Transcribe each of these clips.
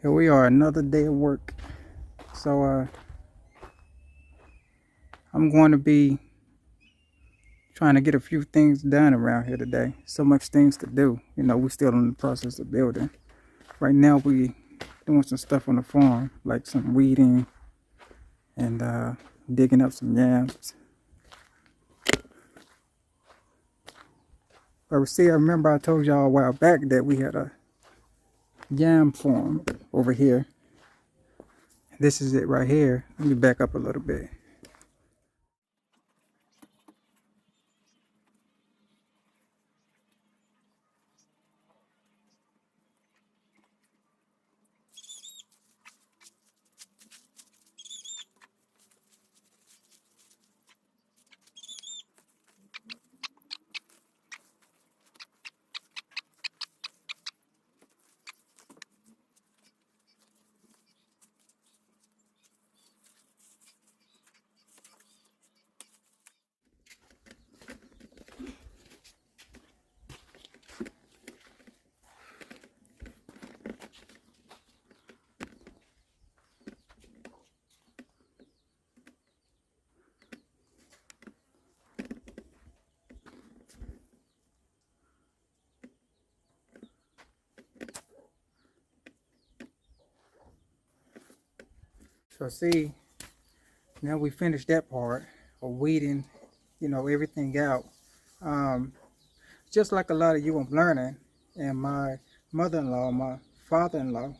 Here we are, another day of work. So I'm going to be trying to get a few things done around here today. So much things to do. You know, we're still in the process of building. Right now we doing some stuff on the farm, like some weeding and digging up some yams. But see, I remember I told y'all a while back that we had a yam farm over here. This is it right here. Let me back up a little bit. So see, now we finished that part of weeding, you know, everything out. Um, just like a lot of you, I'm learning, and my mother-in-law, my father-in-law,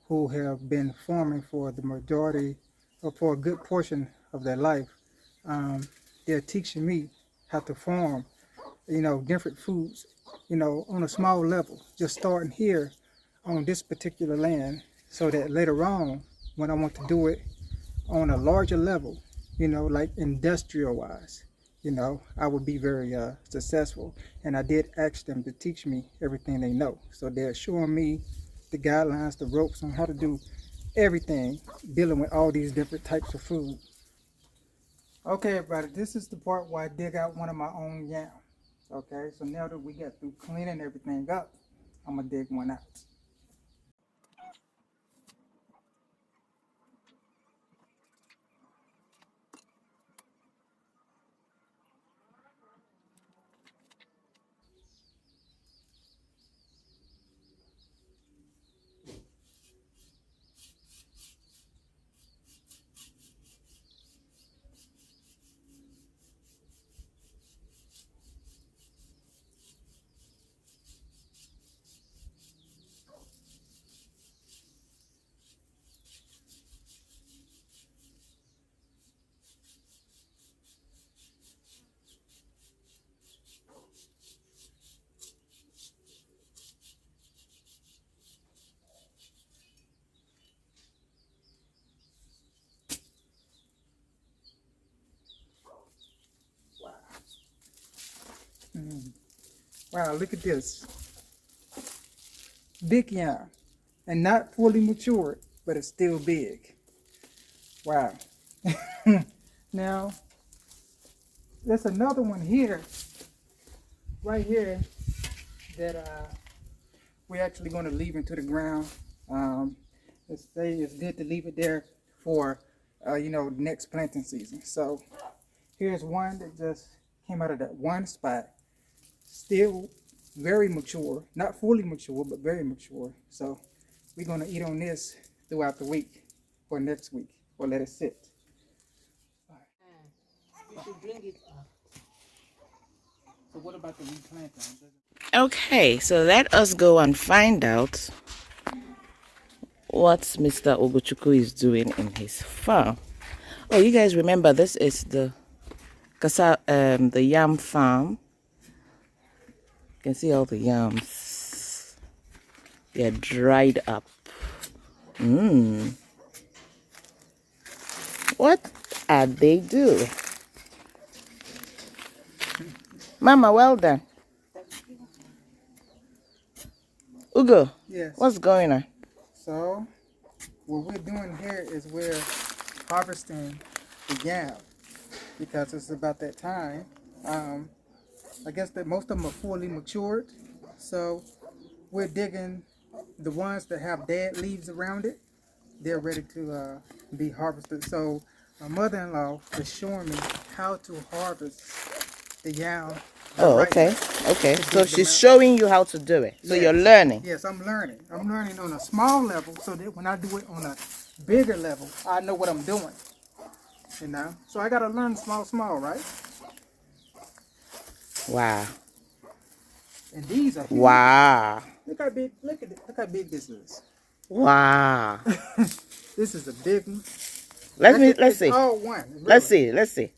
who have been farming for the majority, or for a good portion of their life, they're teaching me how to farm, you know, different foods, you know, on a small level, just starting here on this particular land, so that later on, when I want to do it on a larger level, you know, like industrial wise, you know, I would be very successful. And I did ask them to teach me everything they know. So they're showing me the guidelines, the ropes on how to do everything dealing with all these different types of food. Okay, everybody, this is the part where I dig out one of my own yams. Okay, so now that we got through cleaning everything up, I'm gonna dig one out. Mm. Wow, look at this. Big yam. And not fully matured, but it's still big. Wow. Now, there's another one here, right here, that we're actually going to leave into the ground. It's good to leave it there for, you know, next planting season. So here's one that just came out of that one spot. Still very mature, not fully mature, but very mature. So we're going to eat on this throughout the week or next week, or let it sit. So what about the replanting? Okay, so let us go and find out what Mr. Ogochukwu is doing in his farm. Oh, you guys remember this is the yam farm. You can see all the yams. They're dried up. What are they doing? Mama, well done. Ugo, Yes. what's going on? So what we're doing here is we're harvesting the yam because it's about that time. I guess that most of them are fully matured. So we're digging the ones that have dead leaves around it, they're ready to be harvested. So my mother-in-law is showing me how to harvest the yam. the Oh, right okay. way Okay. to So get them she's out. showing you how to do it. So you're Yes. learning. Yes, I'm learning. I'm learning on a small level so that when I do it on a bigger level, I know what I'm doing. You know? So I gotta learn small, right? Wow. And these are huge. Wow. Look how big, look how big this is. Wow. This is a big one. Let's It's see. all one. Really. Let's see. Let's see.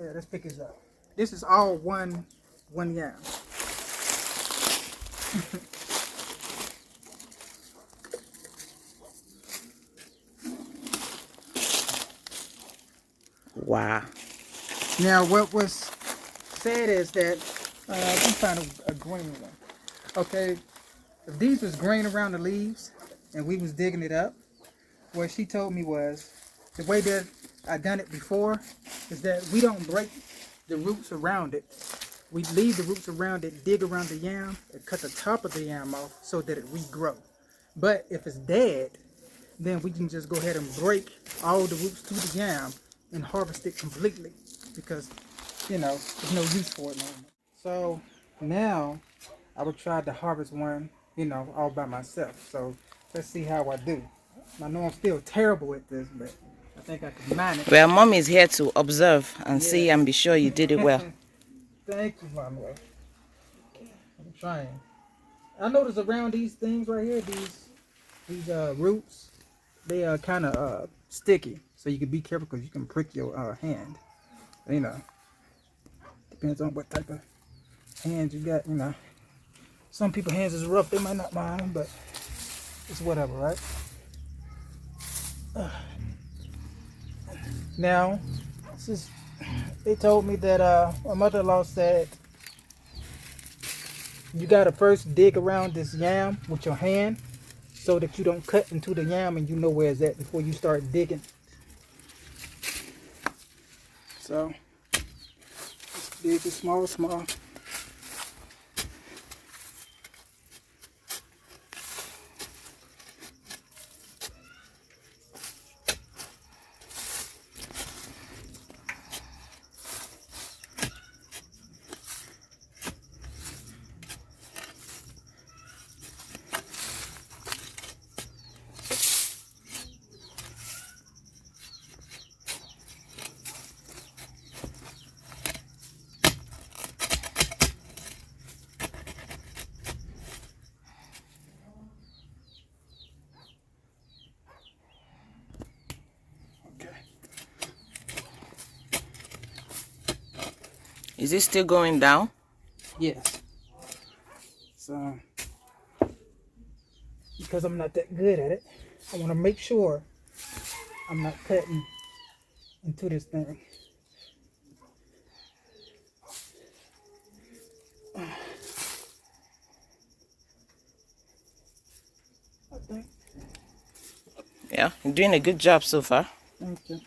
Yeah, let's pick this up. This is all one yam. Wow. Now, what was said is that let me find a green one. Okay, if these was green around the leaves and we was digging it up, what she told me was the way that I done it before is that we don't break the roots around it. We leave the roots around it, dig around the yam, and cut the top of the yam off so that it regrow. But if it's dead, then we can just go ahead and break all the roots to the yam and harvest it completely because, you know, there's no use for it no more. So now I would try to harvest one, you know, all by myself. So let's see how I do. I know I'm still terrible at this, but I think I can manage. Well, mom is here to observe and Yeah. see and be sure you did it well. Thank you, Mama. I'm trying. I notice around these things right here, these roots, they are kind of sticky. So you can be careful because you can prick your hand. You know, depends on what type of hands you got. You know, some people's hands is rough. They might not mind, but it's whatever, right? Now, this is, they told me that my mother-in-law said you gotta first dig around this yam with your hand so that you don't cut into the yam and you know where it's at before you start digging. So, it's big and small. Okay. Is it still going down? Yes. So, because I'm not that good at it, I want to make sure I'm not cutting into this thing. I think. Yeah, you're doing a good job so far. Thank you.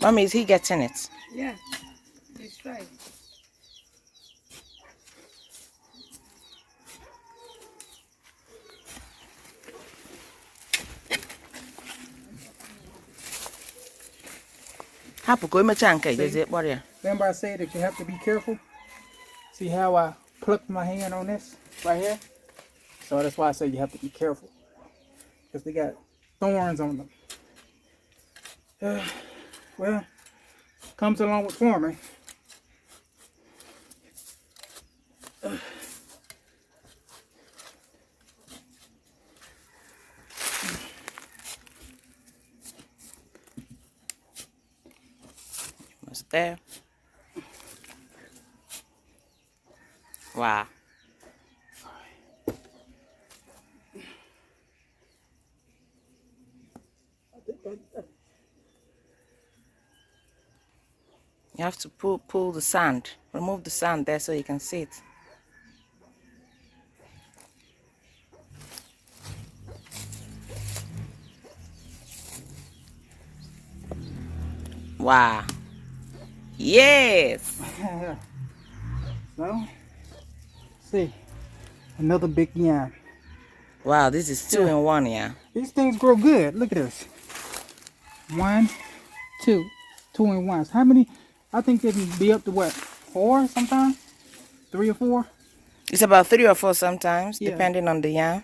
Mommy, is he getting it? Yeah, it's right. Hapu ko imecha nke jezi ekpori ya. Remember I said that you have to be careful? See how I plucked my hand on this right here? So that's why I say you have to be careful. Because they got thorns on them. Well, comes along with farming. Almost there. Wow. You have to pull the sand. Remove the sand there so you can see it. Wow. Yes. So, see, another big yam. Wow, this is two Yeah. in one, yeah. These things grow good. Look at this. 1, 2, 2-in-1s. How many? I think they can be up to what? 4 sometimes? 3 or 4? It's about 3 or 4 sometimes, Yeah. depending on the yam.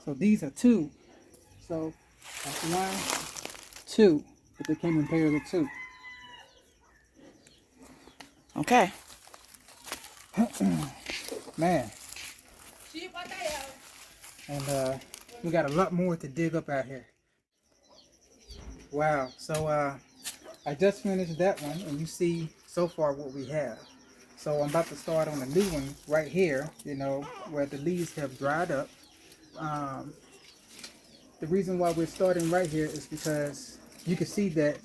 So these are 2. So that's 1, 2. But they came in pairs of 2. Okay. Man. And we got a lot more to dig up out here. Wow. So I just finished that one, and you see so far what we have. So I'm about to start on a new one right here, you know, where the leaves have dried up. The reason why we're starting right here is because you can see that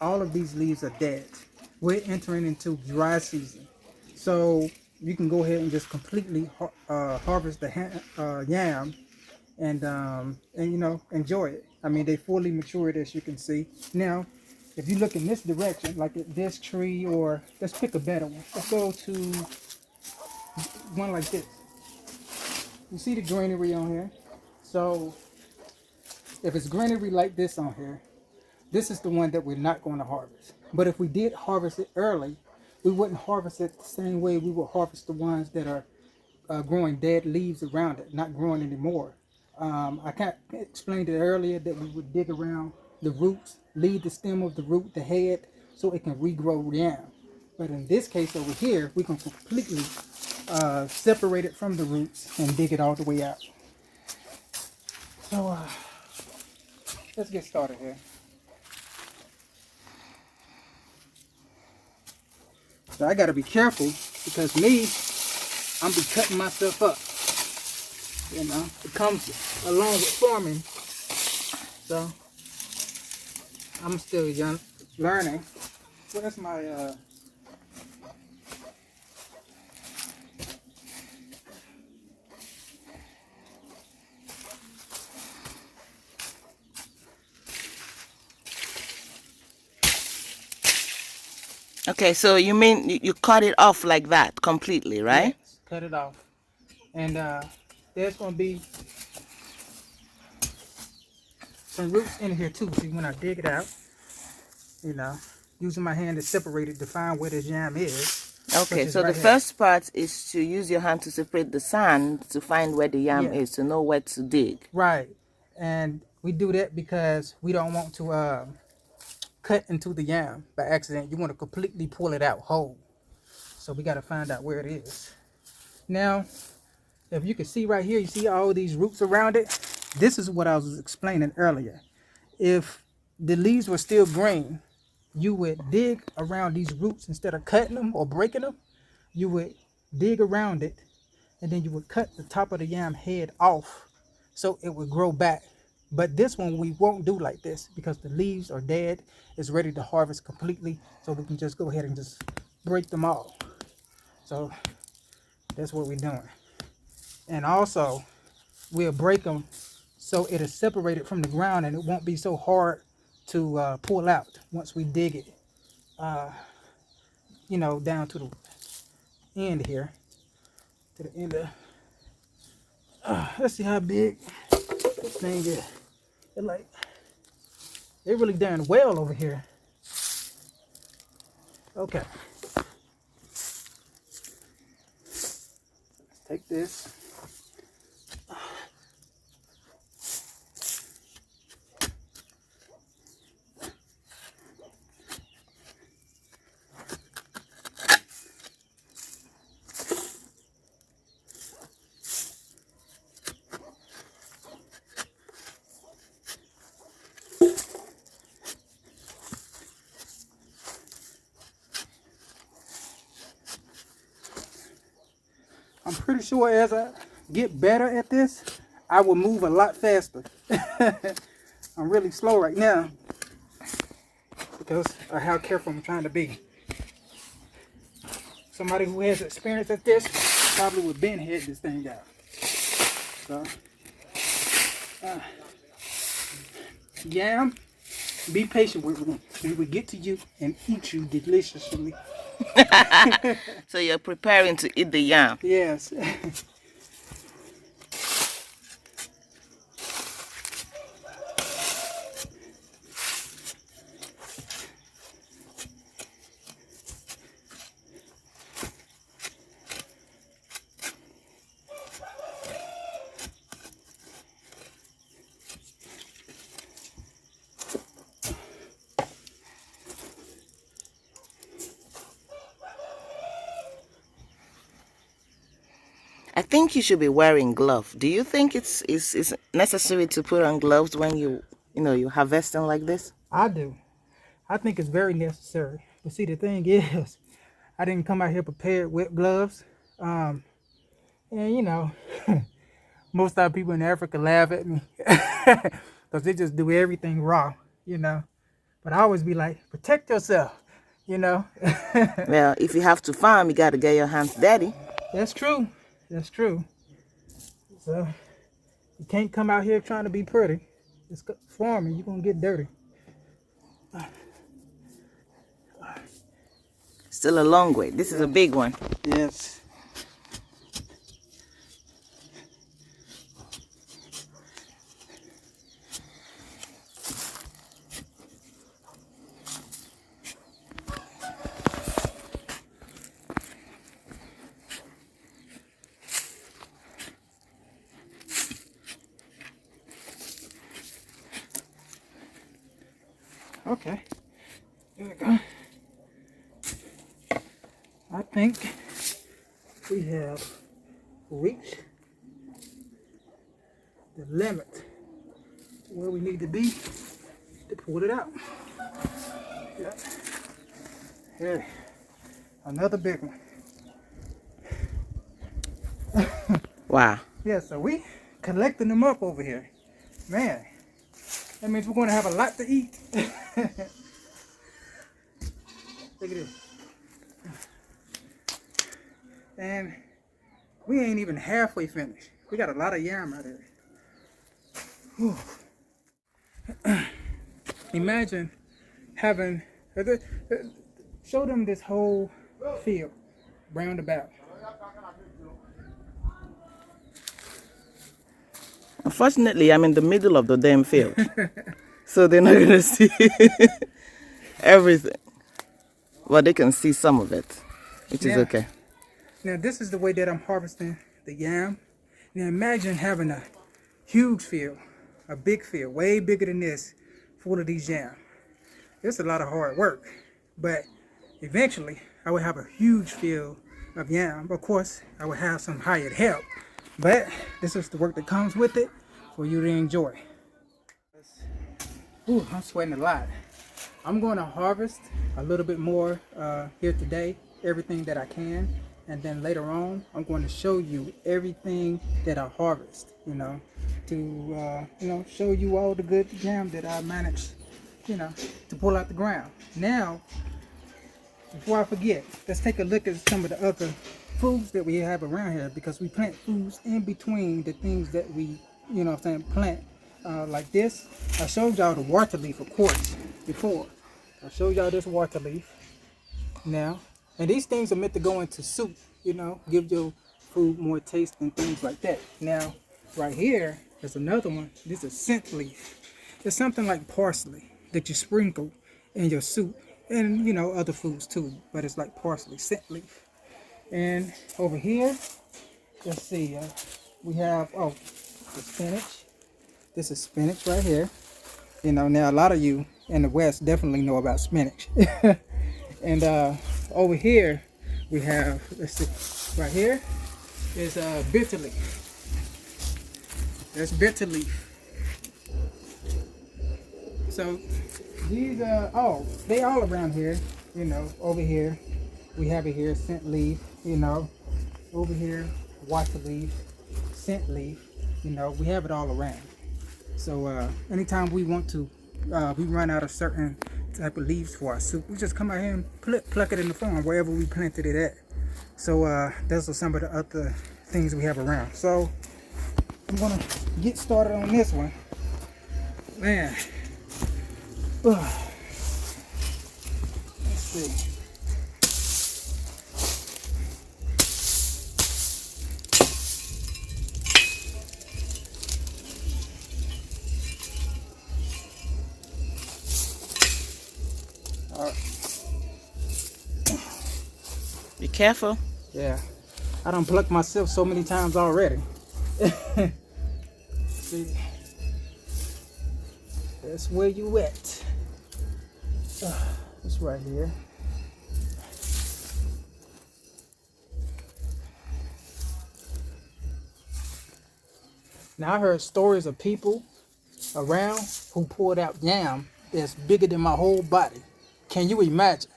all of these leaves are dead. We're entering into dry season. So you can go ahead and just completely harvest the yam and you know, enjoy it. I mean, they fully matured, as you can see. Now, if you look in this direction, like at this tree, or let's pick a better one. Let's go to one like this. You see the greenery on here? So if it's greenery like this on here, this is the one that we're not going to harvest. But if we did harvest it early, we wouldn't harvest it the same way we would harvest the ones that are growing dead leaves around it, not growing anymore. I can't explained it earlier that we would dig around the roots, leave the stem of the root, the head, so it can regrow yam. But in this case over here, we can completely separate it from the roots and dig it all the way out. So let's get started here. So I got to be careful because I'm be cutting myself up. You know, it comes along with farming. So I'm still young, learning. Where's my Okay, so you mean you cut it off like that completely, right? Yes, cut it off. And there's gonna be some roots in here too. See, when I dig it out, you know, using my hand to separate it to find where the jam is. Okay, is so right the here. first part is to use your hand to separate the sand to find where the yam Yeah. is, to know where to dig. Right. And we do that because we don't want to cut into the yam by accident. You want to completely pull it out whole. So we got to find out where it is. Now, if you can see right here, you see all these roots around it. This is what I was explaining earlier. If the leaves were still green, you would dig around these roots instead of cutting them or breaking them. You would dig around it, and then you would cut the top of the yam head off so it would grow back. But this one we won't do like this because the leaves are dead. It's ready to harvest completely, so we can just go ahead and just break them all. So that's what we're doing. And also we'll break them so it is separated from the ground and it won't be so hard to pull out once we dig it, you know, down to the end here, to the end of. Let's see how big this thing is. They're really darn well over here. Okay. Let's take this. I'm pretty sure as I get better at this, I will move a lot faster. I'm really slow right now because of how careful I'm trying to be. Somebody who has experience at this probably would been head this thing out. So, yam Be patient with me. We will get to you and eat you deliciously. So you're preparing to eat the yam. Yes. I think you should be wearing gloves. Do you think it's necessary to put on gloves when you're harvesting like this? I do. I think it's very necessary. But see, the thing is, I didn't come out here prepared with gloves. And you know, most of the people in Africa laugh at me because they just do everything raw, you know. But I always be like, protect yourself, you know. Well, if you have to farm, you got to get your hands dirty. That's true. That's true. So you can't come out here trying to be pretty. It's farming. You're gonna get dirty. Still a long way. This is a big one. Yes. Okay. There we go. I think we have reached the limit where we need to be to pull it out. Yep. Hey, another big one. Wow. Yeah, so we collecting them up over here. Man, that means we're going to have a lot to eat. Look at this. And we ain't even halfway finished. We got a lot of yam out here. Whew. Imagine having, show them this whole field, roundabout. Unfortunately, I'm in the middle of the damn field. So they're not going to see everything. Well, they can see some of it, which is okay. Now, this is the way that I'm harvesting the yam. Now, imagine having a huge field, a big field, way bigger than this, full of these yam. It's a lot of hard work, but eventually I would have a huge field of yam. Of course, I would have some hired help, but this is the work that comes with it for you to enjoy. Ooh, I'm sweating a lot. I'm going to harvest a little bit more here today, everything that I can. And then later on, I'm going to show you everything that I harvest, to show you all the good yam that I managed, to pull out the ground. Now, before I forget, let's take a look at some of the other foods that we have around here, because we plant foods in between the things that we, plant. Like this, I showed y'all the water leaf, of course, before. I showed y'all this water leaf now. And these things are meant to go into soup, give your food more taste and things like that. Now, right here, there's another one. This is scent leaf. It's something like parsley that you sprinkle in your soup and, other foods too. But it's like parsley, scent leaf. And over here, let's see, we have, the spinach. This is spinach right here. Now a lot of you in the West definitely know about spinach. And over here we have, let's see, right here is bitter leaf. That's bitter leaf. So these they all around here, over here we have it here, scent leaf, over here water leaf, scent leaf, we have it all around. So anytime we want to, we run out of certain type of leaves for our soup, we just come out here and pluck it in the farm wherever we planted it at. So those are some of the other things we have around. So I'm gonna get started on this one. Man, Let's see. All right. Be careful. Yeah, I done plucked myself so many times already. See, that's where you at. It's right here. Now I heard stories of people around who pulled out yam that's bigger than my whole body. Can you imagine?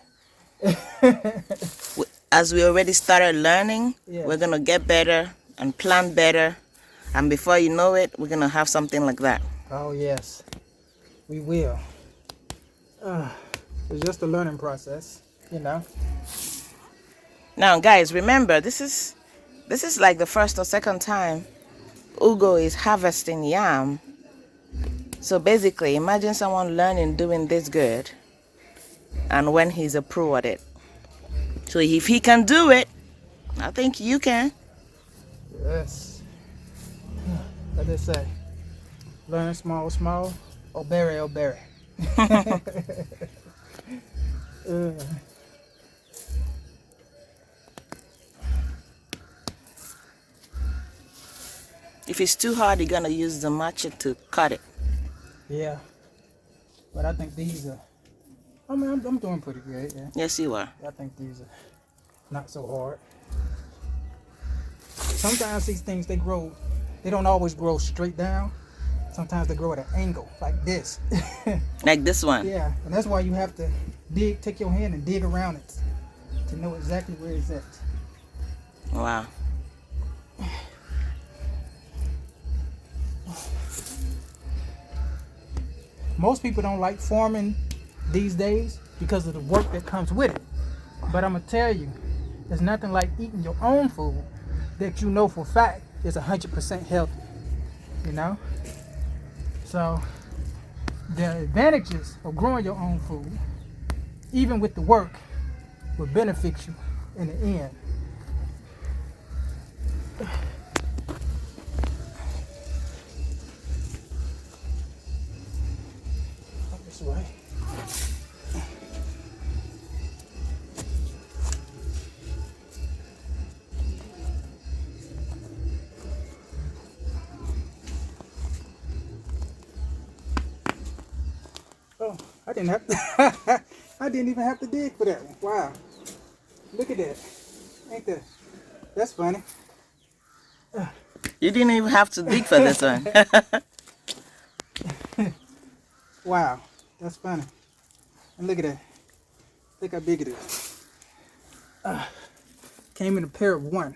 As we already started learning, Yeah. we're going to get better and plan better. And before you know it, we're going to have something like that. Oh yes, we will. It's just a learning process, you know. Now, guys, remember, this is like the first or second time Ugo is harvesting yam. So basically, imagine someone learning doing this good and when he's a pro at it. So if he can do it, I think you can. Yes. What they say? Learn small, small. Obere, obere. If it's too hard, you're going to use the machete to cut it. Yeah. But I think these are. I mean, I'm doing pretty good. Yeah. Yes, you are. I think these are not so hard. Sometimes these things they don't always grow straight down. Sometimes they grow at an angle like this. Like this one. Yeah, and that's why you have to take your hand and dig around it to know exactly where it's at. Wow. Most people don't like farming these days because of the work that comes with it. But I'm gonna tell you, there's nothing like eating your own food that you know for a fact is 100% healthy. You know? So the advantages of growing your own food, even with the work, will benefit you in the end. This way. Oh, I didn't have to. I didn't even have to dig for that one. Wow. Look at that. Ain't that? That's funny. You didn't even have to dig for this one. Wow. That's funny. And look at that. Look how big it is. Came in a pair of one.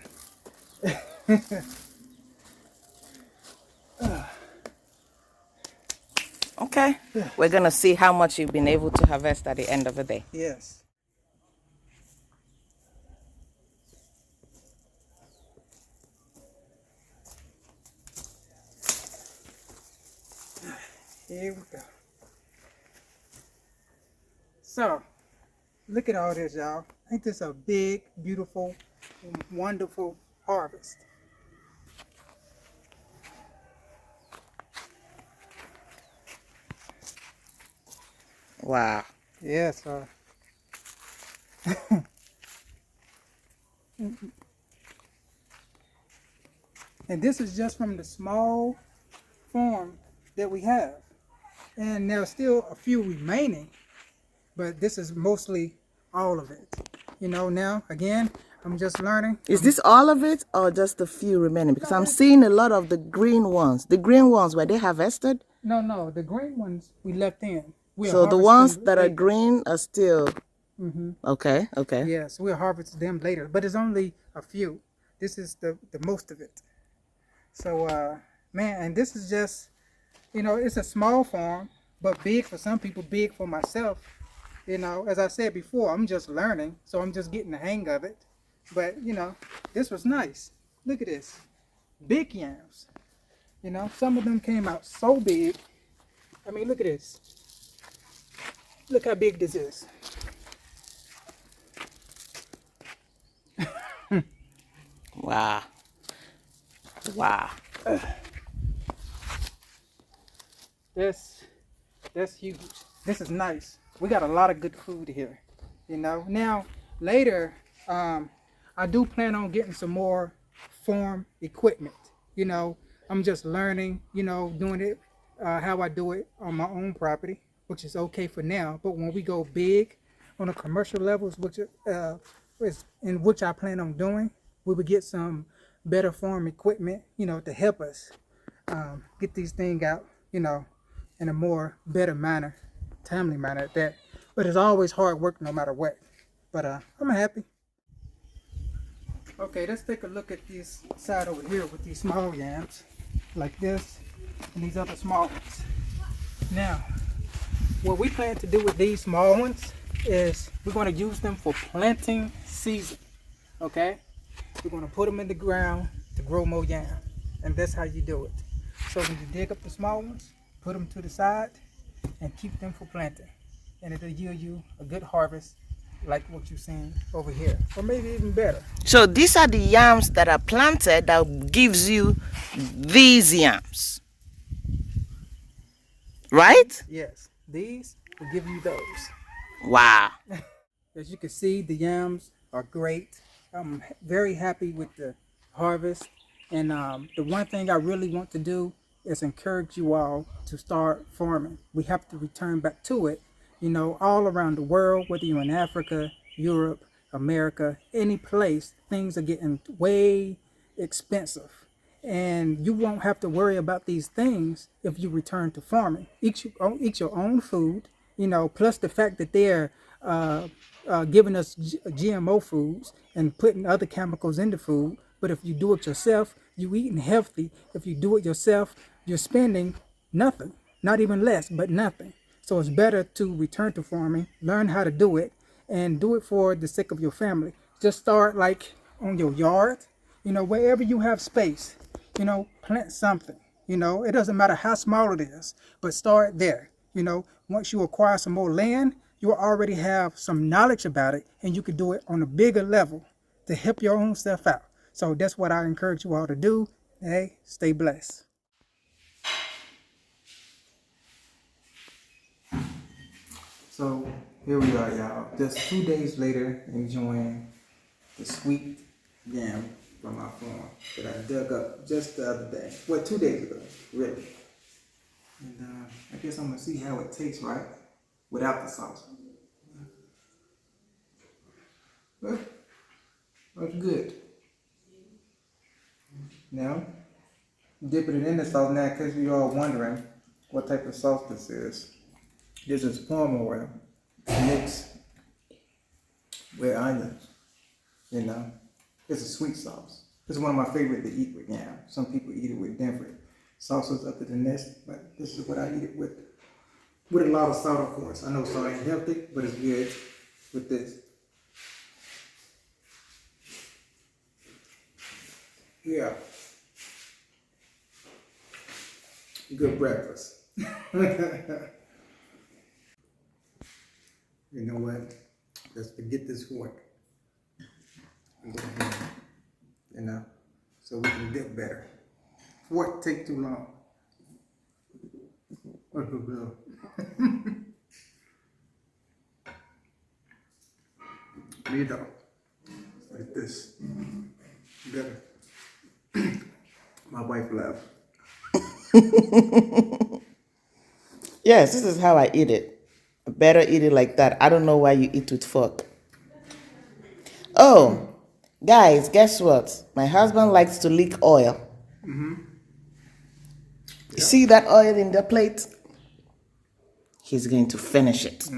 Okay. We're going to see how much you've been able to harvest at the end of the day. Yes. Here we go. So, look at all this, y'all. Ain't this a big, beautiful, wonderful harvest? Wow. Yes, and this is just from the small farm that we have. And there's still a few remaining, but this is mostly all of it. You know, now, again, I'm just learning. Is this all of it or just a few remaining? Because I'm seeing a lot of the green ones. The green ones, were they harvested? No, the green ones we left in. So the ones that are green are still... Mm-hmm. Okay. Yes, we'll harvest them later, but it's only a few. This is the most of it. So, man, and this is just, you know, it's a small farm, but big for some people, big for myself. You know, as I said before, I'm just learning, so I'm just getting the hang of it. But, you know, this was nice. Look at this. Big yams. You know, some of them came out so big. I mean, look at this. Look how big this is. Wow. Wow. That's huge. This is nice. We got a lot of good food here. You know. Now later, I do plan on getting some more farm equipment. You know, I'm just learning. You know, doing it how I do it on my own property, which is okay for now. But when we go big on a commercial levels, which is in which I plan on doing, we would get some better farm equipment. You know, to help us get these things out. You know, in a more better manner, timely manner at that. But it's always hard work no matter what. But I'm happy. Okay, let's take a look at this side over here with these small yams, like this, and these other small ones. Now, what we plan to do with these small ones is we're going to use them for planting season. Okay, we're going to put them in the ground to grow more yam, and that's how you do it. So when you dig up the small ones, put them to the side and keep them for planting, and it'll yield you a good harvest like what you're seeing over here, or maybe even better. So these are the yams that are planted that gives you these yams, right? Yes, these will give you those. Wow. As you can see, the yams are great. I'm very happy with the harvest, and the one thing I really want to do is encourage you all to start farming. We have to return back to it. You know, all around the world, whether you're in Africa, Europe, America, any place, things are getting way expensive. And you won't have to worry about these things if you return to farming. Eat your own food, you know, plus the fact that they're giving us GMO foods and putting other chemicals in the food. But if you do it yourself, you eating healthy. If you do it yourself, you're spending nothing, not even less, but nothing. So it's better to return to farming, learn how to do it, and do it for the sake of your family. Just start like on your yard, you know, wherever you have space, you know, plant something. You know, it doesn't matter how small it is, but start there. You know, once you acquire some more land, you will already have some knowledge about it, and you can do it on a bigger level to help your own self out. So that's what I encourage you all to do. Hey, stay blessed. So here we are, y'all. Just 2 days later, enjoying the sweet yam from our farm that I dug up just the other day. Well, 2 days ago, really. And I guess I'm gonna see how it tastes, right, without the sauce. Well, that's good. Now, dipping it in the sauce now, because you're all wondering what type of sauce this is. This is palm oil mixed with onions. You know, it's a sweet sauce. It's one of my favorite to eat with yam. Some people eat it with different sauces other than this, but this is what I eat it with. With a lot of salt, of course. I know salt ain't healthy, but it's good with this. Yeah. Good breakfast. You know what? Let's forget this fork. You know, so we can dip better. Fork take too long. You know, like this. Better. My wife left. Yes, this is how I eat it. I better eat it like that. I don't know why you eat with fork. Oh, guys, guess what? My husband likes to lick oil. You see that oil in the plate? He's going to finish it.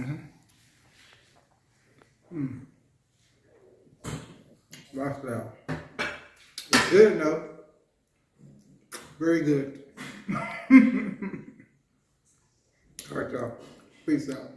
That's that. It's good enough. Very good. All right, y'all. Peace out.